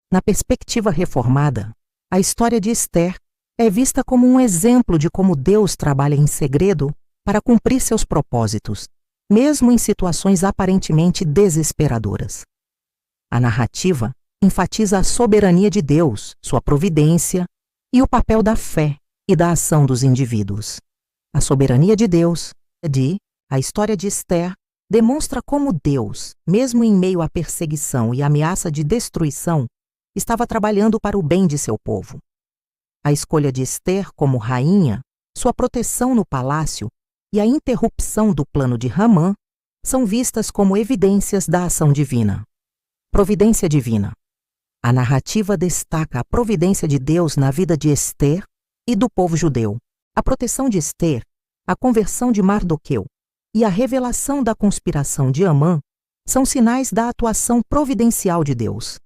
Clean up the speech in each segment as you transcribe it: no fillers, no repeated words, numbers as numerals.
Na perspectiva reformada, a história de Esther é vista como um exemplo de como Deus trabalha em segredo para cumprir seus propósitos, mesmo em situações aparentemente desesperadoras. A narrativa enfatiza a soberania de Deus, sua providência e o papel da fé e da ação dos indivíduos. A soberania de Deus, a história de Esther, demonstra como Deus, mesmo em meio à perseguição e ameaça de destruição, estava trabalhando para o bem de seu povo. A escolha de Esther como rainha, sua proteção no palácio e a interrupção do plano de Hamã são vistas como evidências da ação divina. Providência divina. A narrativa destaca a providência de Deus na vida de Esther e do povo judeu, a proteção de Esther, a conversão de Mardoqueu e a revelação da conspiração de Amã são sinais da atuação providencial de Deus.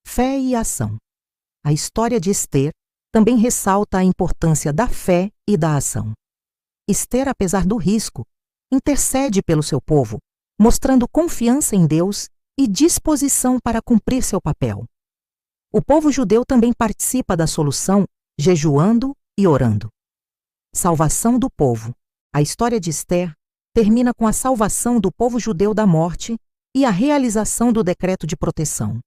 Fé e ação. A história de Esther também ressalta a importância da fé e da ação. Esther, apesar do risco, intercede pelo seu povo, mostrando confiança em Deus e disposição para cumprir seu papel. O povo judeu também participa da solução, jejuando e orando. Salvação do povo. A história de Esther termina com a salvação do povo judeu da morte e a realização do decreto de proteção.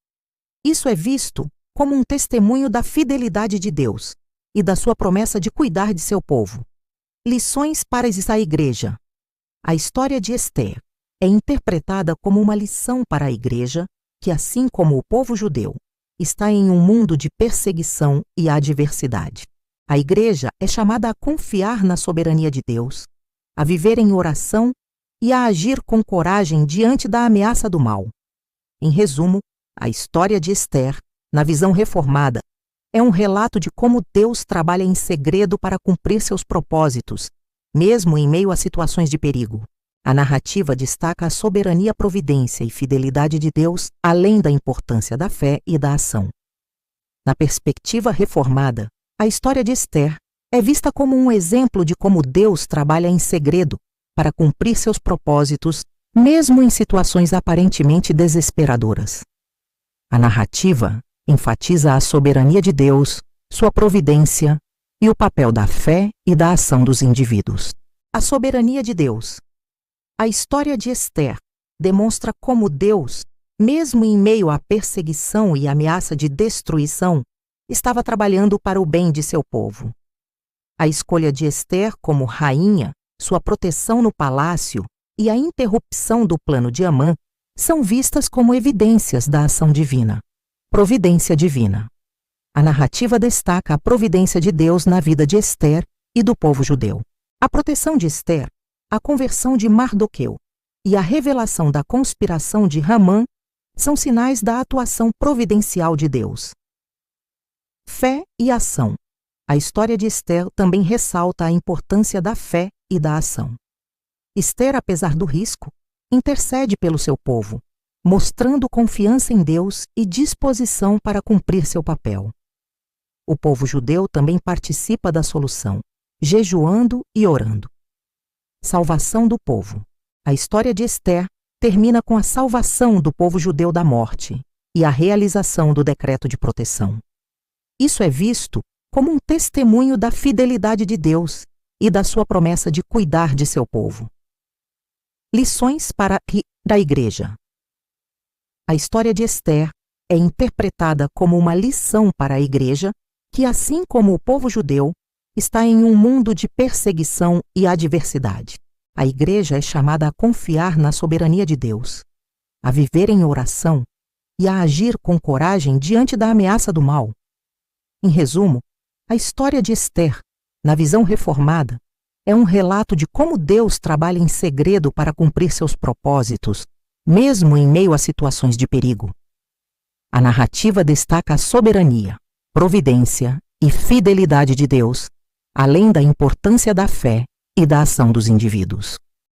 Isso é visto como um testemunho da fidelidade de Deus e da sua promessa de cuidar de seu povo. Lições para a igreja. A história de Esther é interpretada como uma lição para a igreja que, assim como o povo judeu, está em um mundo de perseguição e adversidade. A igreja é chamada a confiar na soberania de Deus, a viver em oração e a agir com coragem diante da ameaça do mal. Em resumo, a história de Esther, na visão reformada, é um relato de como Deus trabalha em segredo para cumprir seus propósitos, mesmo em meio a situações de perigo. A narrativa destaca a soberania, providência e fidelidade de Deus, além da importância da fé e da ação. Na perspectiva reformada, a história de Esther é vista como um exemplo de como Deus trabalha em segredo para cumprir seus propósitos, mesmo em situações aparentemente desesperadoras. A narrativa enfatiza a soberania de Deus, sua providência e o papel da fé e da ação dos indivíduos. A soberania de Deus. A história de Esther demonstra como Deus, mesmo em meio à perseguição e ameaça de destruição, estava trabalhando para o bem de seu povo. A escolha de Esther como rainha, sua proteção no palácio e a interrupção do plano de Amã são vistas como evidências da ação divina. Providência divina. A narrativa destaca a providência de Deus na vida de Esther e do povo judeu. A proteção de Esther, a conversão de Mardoqueu e a revelação da conspiração de Hamã são sinais da atuação providencial de Deus. Fé e ação. A história de Esther também ressalta a importância da fé e da ação. Esther, apesar do risco, intercede pelo seu povo, mostrando confiança em Deus e disposição para cumprir seu papel. O povo judeu também participa da solução, jejuando e orando. Salvação do povo. A história de Esther termina com a salvação do povo judeu da morte e a realização do decreto de proteção. Isso é visto como um testemunho da fidelidade de Deus e da sua promessa de cuidar de seu povo. Lições para a igreja. A história de Esther é interpretada como uma lição para a igreja que, assim como o povo judeu, está em um mundo de perseguição e adversidade. A igreja é chamada a confiar na soberania de Deus, a viver em oração e a agir com coragem diante da ameaça do mal. Em resumo, a história de Esther, na visão reformada, é um relato de como Deus trabalha em segredo para cumprir seus propósitos, mesmo em meio a situações de perigo. A narrativa destaca a soberania, providência e fidelidade de Deus, além da importância da fé e da ação dos indivíduos.